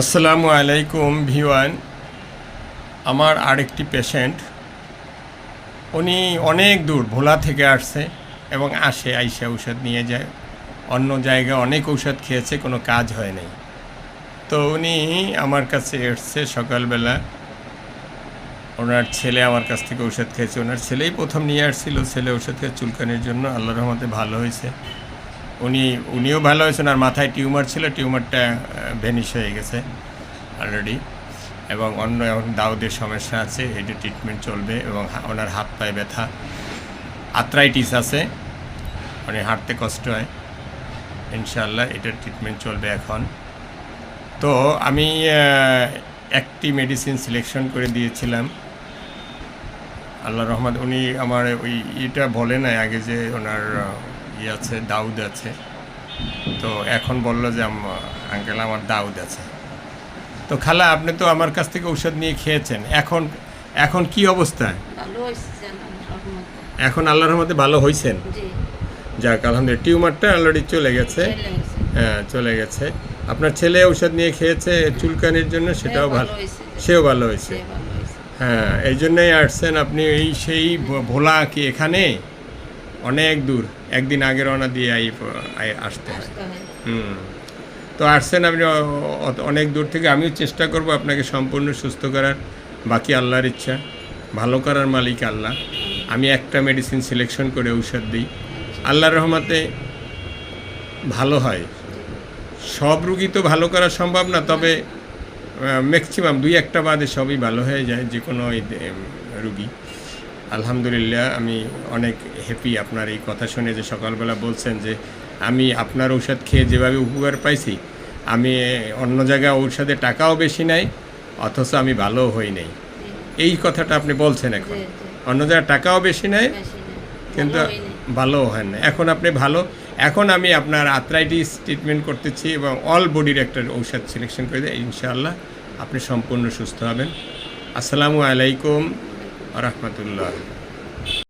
আসসালামু আলাইকুম ভিওয়ান। আমার আরেকটি পেশেন্ট, উনি অনেক দূর ভোলা থেকে আসছে এবং আইসা ঔষধ নিয়ে যায়। অন্য জায়গায় অনেক ঔষধ খেয়েছে, কোনো কাজ হয় নাই। তো উনি আমার কাছে এসছে সকালবেলা। ওনার ছেলে আমার কাছ থেকে ঔষধ খেয়েছে। ওনার ছেলেই প্রথম নিয়ে আসছিল, ছেলে ঔষধ খেয়ে চুলকানির জন্য। আল্লাহর রহমতে ভালো হয়েছে। উনিও ভালো হয়েছেন। আর মাথায় টিউমার ছিল, টিউমারটা ভ্যানিশ হয়ে গেছে অলরেডি। এবং এখন দাউদের সমস্যা আছে, এটা ট্রিটমেন্ট চলবে। এবং ওনার হাত পায়ে ব্যথা, আর্থ্রাইটিস আছে, মানে হাঁটতে কষ্ট হয়। ইনশাআল্লাহ এটার ট্রিটমেন্ট চলবে এখন। তো আমি একটি মেডিসিন সিলেকশন করে দিয়েছিলাম। আল্লাহ রহমত উনি আমার এটা বলে নাই আগে যে ওনার আছে, দাউদ আছে। তো এখন বলল যে আঙ্কেল আমার দাউদ আছে। তো খালা, আপনি তো আমার কাছ থেকে ঔষধ নিয়ে খেয়েছেন, এখন কি অবস্থা? এখন আল্লাহর রহমতে ভালো হয়েছেন? যাক আলহামদুলিল্লাহ। টিউমারটা অলরেডি চলে গেছে। হ্যাঁ, চলে গেছে। আপনার ছেলে ঔষধ নিয়ে খেয়েছে চুলকানির জন্য, সেটাও ভালো, সেও ভালো হয়েছে। হ্যাঁ, এই জন্যই আসছেন আপনি। সেই ভোলা কি এখানে অনেক দূর, একদিন আগে রওনা দিয়ে আসতে হয়। তো আসছেন আপনি অনেক দূর থেকে। আমিও চেষ্টা করব আপনাকে সম্পূর্ণ সুস্থ করার। বাকি আল্লাহর ইচ্ছা, ভালো করার মালিক আল্লাহ। আমি একটা মেডিসিন সিলেকশন করে ঔষধ দিই, আল্লাহর রহমতে ভালো হয়। সব রুগী তো ভালো করা সম্ভব না, তবে ম্যাক্সিমাম 2-1টা বাদে সবই ভালো হয়ে যায়, যে কোনো রুগী। আলহামদুলিল্লাহ, আমি অনেক হ্যাপি আপনার এই কথা শুনে, যে সকালবেলা বলছেন যে আমি আপনার ঔষধ খেয়ে যেভাবে উপকার পাইছি, আমি অন্য জায়গায় ঔষধে টাকাও বেশি নাই, অথচ আমি ভালো হই নাই। এই কথাটা আপনি বলছেন। এখন অন্য জায়গায় টাকাও বেশি নেয় কিন্তু ভালো হয় না। এখন আপনি ভালো। এখন আমি আপনার আর্থ্রাইটিস ট্রিটমেন্ট করতেছি এবং অল বডির একটা ঔষধ সিলেকশন করে দিই। ইনশাআল্লাহ আপনি সম্পূর্ণ সুস্থ হবেন। আসসালামু আলাইকুম ওয়া রাহমাতুল্লাহ।